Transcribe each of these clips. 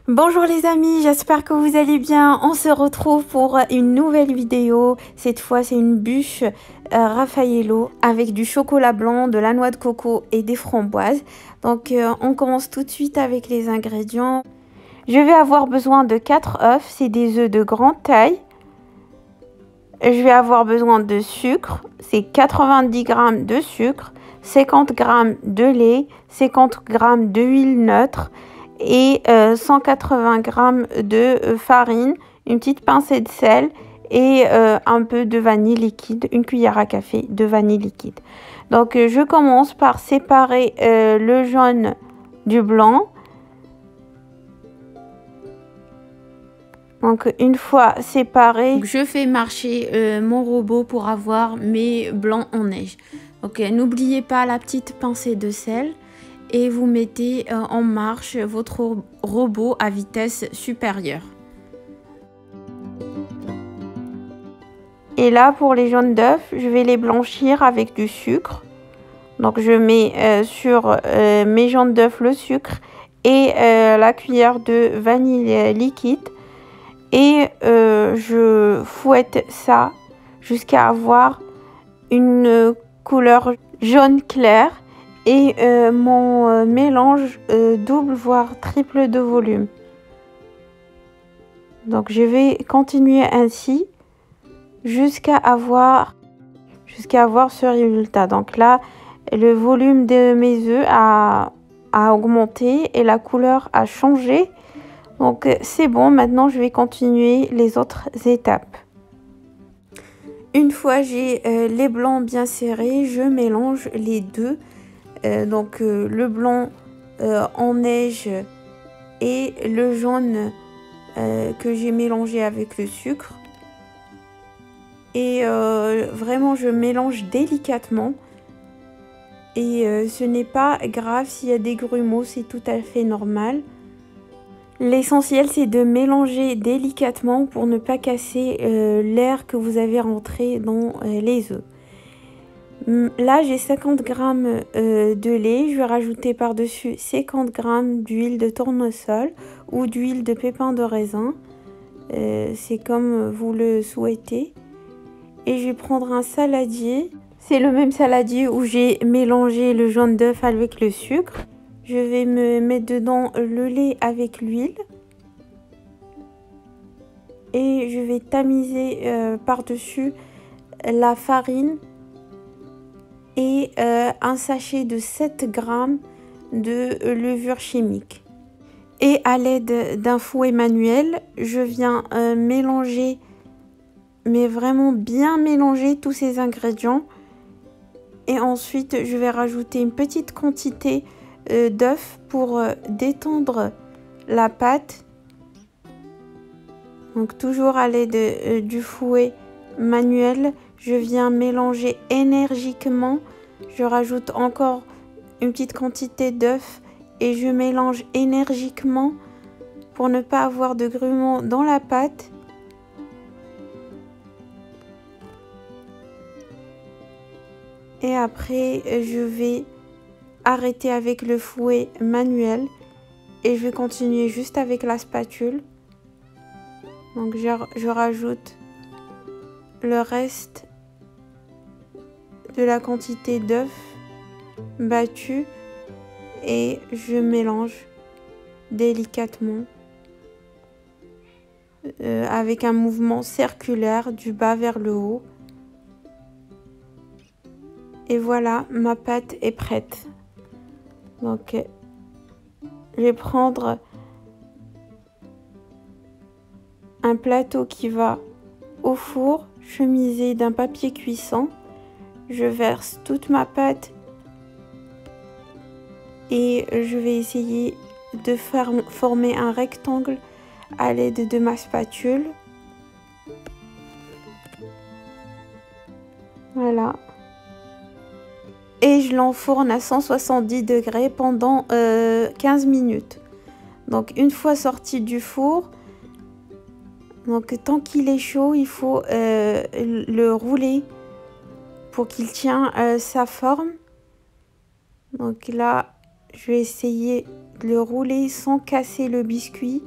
Bonjour les amis, j'espère que vous allez bien. On se retrouve pour une nouvelle vidéo. Cette fois, c'est une bûche Raffaello avec du chocolat blanc, de la noix de coco et des framboises. Donc, on commence tout de suite avec les ingrédients. Je vais avoir besoin de 4 œufs, c'est des œufs de grande taille. Je vais avoir besoin de sucre, c'est 90 g de sucre, 50 g de lait, 50 g d'huile neutre et 180 g de farine, une petite pincée de sel et un peu de vanille liquide, une cuillère à café de vanille liquide. Donc je commence par séparer le jaune du blanc. Donc une fois séparé, je fais marcher mon robot pour avoir mes blancs en neige. Donc n'oubliez pas la petite pincée de sel et vous mettez en marche votre robot à vitesse supérieure. Et là pour les jaunes d'œufs, je vais les blanchir avec du sucre. Donc je mets sur mes jaunes d'œufs le sucre et la cuillère de vanille liquide. Et je fouette ça jusqu'à avoir une couleur jaune clair et mon mélange double voire triple de volume. Donc je vais continuer ainsi jusqu'à avoir ce résultat. Donc là le volume de mes œufs a augmenté et la couleur a changé. Donc c'est bon, maintenant je vais continuer les autres étapes. Une fois j'ai les blancs bien serrés, je mélange les deux. Le blanc en neige et le jaune que j'ai mélangé avec le sucre. Et vraiment je mélange délicatement. Et ce n'est pas grave s'il y a des grumeaux, c'est tout à fait normal. L'essentiel, c'est de mélanger délicatement pour ne pas casser l'air que vous avez rentré dans les œufs. Là, j'ai 50 g de lait. Je vais rajouter par-dessus 50 g d'huile de tournesol ou d'huile de pépins de raisin. C'est comme vous le souhaitez. Et je vais prendre un saladier. C'est le même saladier où j'ai mélangé le jaune d'œuf avec le sucre. Je vais me mettre dedans le lait avec l'huile. Et je vais tamiser par-dessus la farine et un sachet de 7 g de levure chimique. Et à l'aide d'un fouet manuel, je viens mélanger, mais vraiment bien mélanger tous ces ingrédients. Et ensuite, je vais rajouter une petite quantité d'œufs pour détendre la pâte. Donc toujours à l'aide du fouet manuel, je viens mélanger énergiquement. Je rajoute encore une petite quantité d'œufs et je mélange énergiquement pour ne pas avoir de grumeaux dans la pâte. Et après, je vais arrêter avec le fouet manuel et je vais continuer juste avec la spatule. Donc je rajoute le reste de la quantité d'œufs battus et je mélange délicatement avec un mouvement circulaire du bas vers le haut. Et voilà, ma pâte est prête. Donc, je vais prendre un plateau qui va au four, chemisé d'un papier cuisson. Je verse toute ma pâte et je vais essayer de former un rectangle à l'aide de ma spatule. Voilà. Et je l'enfourne à 170 degrés pendant 15 minutes. Donc une fois sorti du four, donc tant qu'il est chaud, il faut le rouler pour qu'il tienne sa forme. Donc là, je vais essayer le rouler sans casser le biscuit.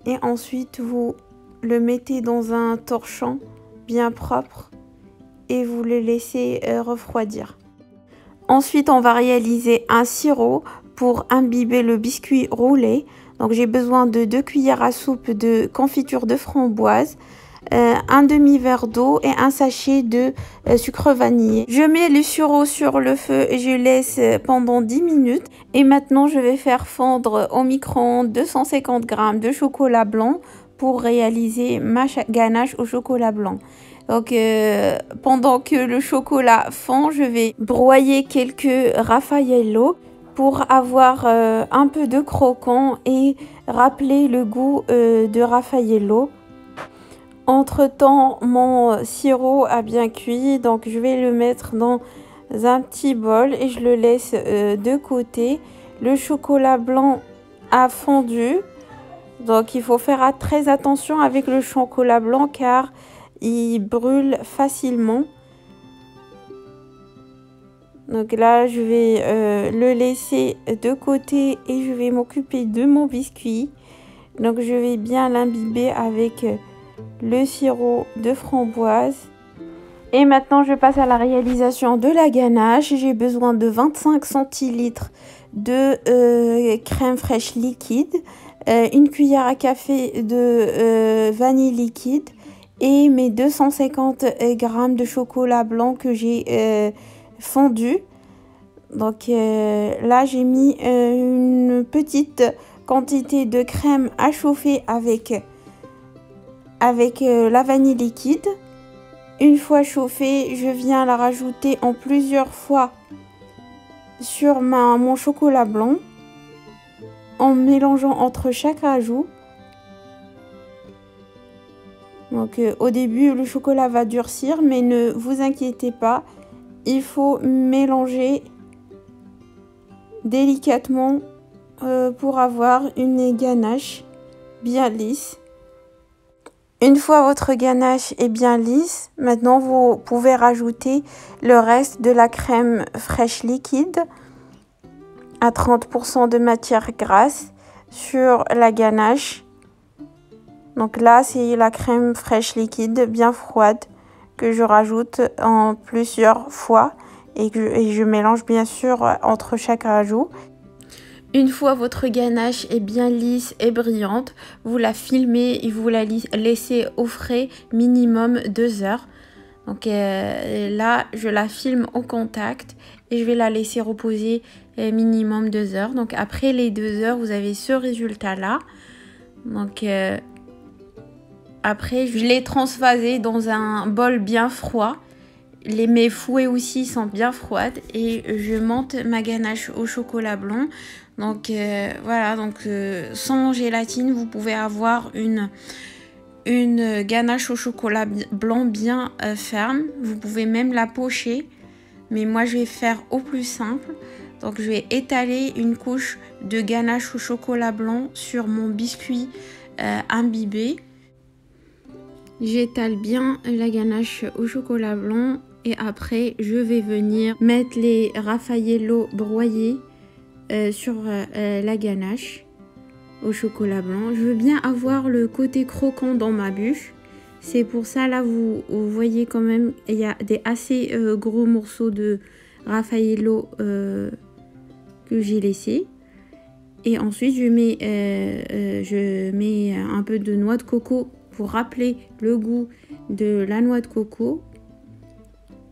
Et ensuite, vous le mettez dans un torchon bien propre et vous le laissez refroidir. Ensuite, on va réaliser un sirop pour imbiber le biscuit roulé. Donc, j'ai besoin de 2 cuillères à soupe de confiture de framboise, un demi-verre d'eau et un sachet de sucre vanillé. Je mets le sirop sur le feu et je laisse pendant 10 minutes. Et maintenant, je vais faire fondre au micro-ondes 250 g de chocolat blanc pour réaliser ma ganache au chocolat blanc. Donc, pendant que le chocolat fond, je vais broyer quelques Raffaello pour avoir un peu de croquant et rappeler le goût de Raffaello. Entre-temps, mon sirop a bien cuit, donc je vais le mettre dans un petit bol et je le laisse de côté. Le chocolat blanc a fondu, donc il faut faire très attention avec le chocolat blanc car il brûle facilement. Donc là, je vais le laisser de côté et je vais m'occuper de mon biscuit. Donc je vais bien l'imbiber avec le sirop de framboise. Et maintenant, je passe à la réalisation de la ganache. J'ai besoin de 25 centilitres de crème fraîche liquide, une cuillère à café de vanille liquide et mes 250 g de chocolat blanc que j'ai fondu. Donc là, j'ai mis une petite quantité de crème à chauffer avec la vanille liquide. Une fois chauffée, je viens la rajouter en plusieurs fois sur mon chocolat blanc en mélangeant entre chaque ajout. Donc au début, le chocolat va durcir, mais ne vous inquiétez pas, il faut mélanger délicatement pour avoir une ganache bien lisse. Une fois votre ganache est bien lisse, maintenant vous pouvez rajouter le reste de la crème fraîche liquide à 30% de matière grasse sur la ganache. Donc là, c'est la crème fraîche liquide bien froide que je rajoute en plusieurs fois et je mélange bien sûr entre chaque ajout. Une fois votre ganache est bien lisse et brillante, vous la filmez et vous la laissez au frais minimum 2 heures. Donc là, je la filme au contact et je vais la laisser reposer minimum 2 heures. Donc après les 2 heures, vous avez ce résultat-là. Donc après, je l'ai transvasé dans un bol bien froid. Mes fouets aussi sont bien froides et je monte ma ganache au chocolat blanc. Donc voilà, donc sans gélatine, vous pouvez avoir une ganache au chocolat blanc bien ferme. Vous pouvez même la pocher, mais moi je vais faire au plus simple. Donc je vais étaler une couche de ganache au chocolat blanc sur mon biscuit imbibé. J'étale bien la ganache au chocolat blanc et après je vais venir mettre les Raffaello broyés sur la ganache au chocolat blanc. Je veux bien avoir le côté croquant dans ma bûche. C'est pour ça, là, vous voyez quand même, il y a des assez gros morceaux de Raffaello que j'ai laissé. Et ensuite, je mets un peu de noix de coco pour rappeler le goût de la noix de coco.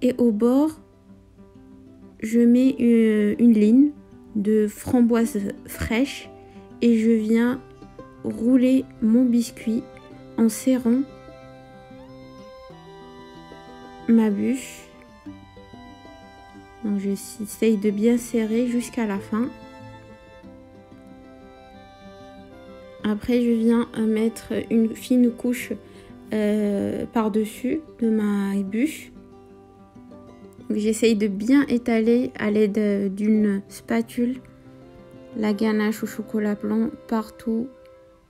Et au bord, je mets une ligne de framboise fraîche et je viens rouler mon biscuit en serrant ma bûche. Donc j'essaye de bien serrer jusqu'à la fin. Après je viens mettre une fine couche par-dessus de ma bûche. J'essaye de bien étaler à l'aide d'une spatule la ganache au chocolat blanc partout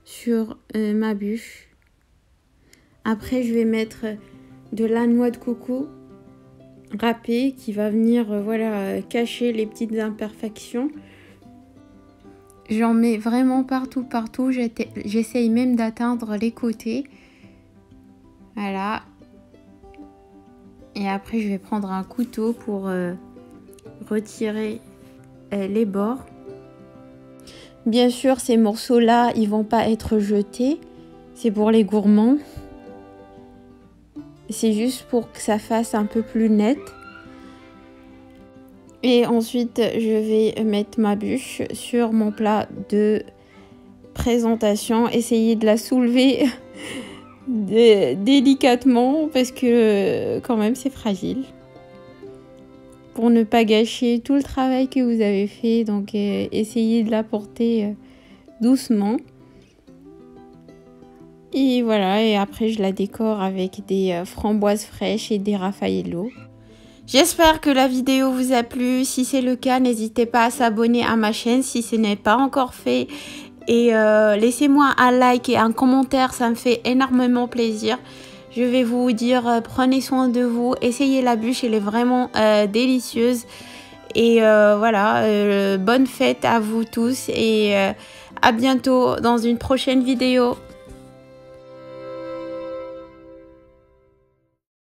sur ma bûche. Après, je vais mettre de la noix de coco râpé qui va venir voilà, cacher les petites imperfections. J'en mets vraiment partout, partout. J'essaye même d'atteindre les côtés. Voilà. Et après, je vais prendre un couteau pour retirer les bords. Bien sûr, ces morceaux-là, ils vont pas être jetés. C'est pour les gourmands. C'est juste pour que ça fasse un peu plus net. Et ensuite, je vais mettre ma bûche sur mon plat de présentation. Essayer de la soulever délicatement parce que quand même, c'est fragile. Pour ne pas gâcher tout le travail que vous avez fait. Donc, essayez de la porter doucement. Et voilà, et après je la décore avec des framboises fraîches et des raffaello. J'espère que la vidéo vous a plu. Si c'est le cas, n'hésitez pas à s'abonner à ma chaîne si ce n'est pas encore fait. Et laissez-moi un like et un commentaire, ça me fait énormément plaisir. Je vais vous dire, prenez soin de vous, essayez la bûche, elle est vraiment délicieuse. Et voilà, bonne fête à vous tous et à bientôt dans une prochaine vidéo.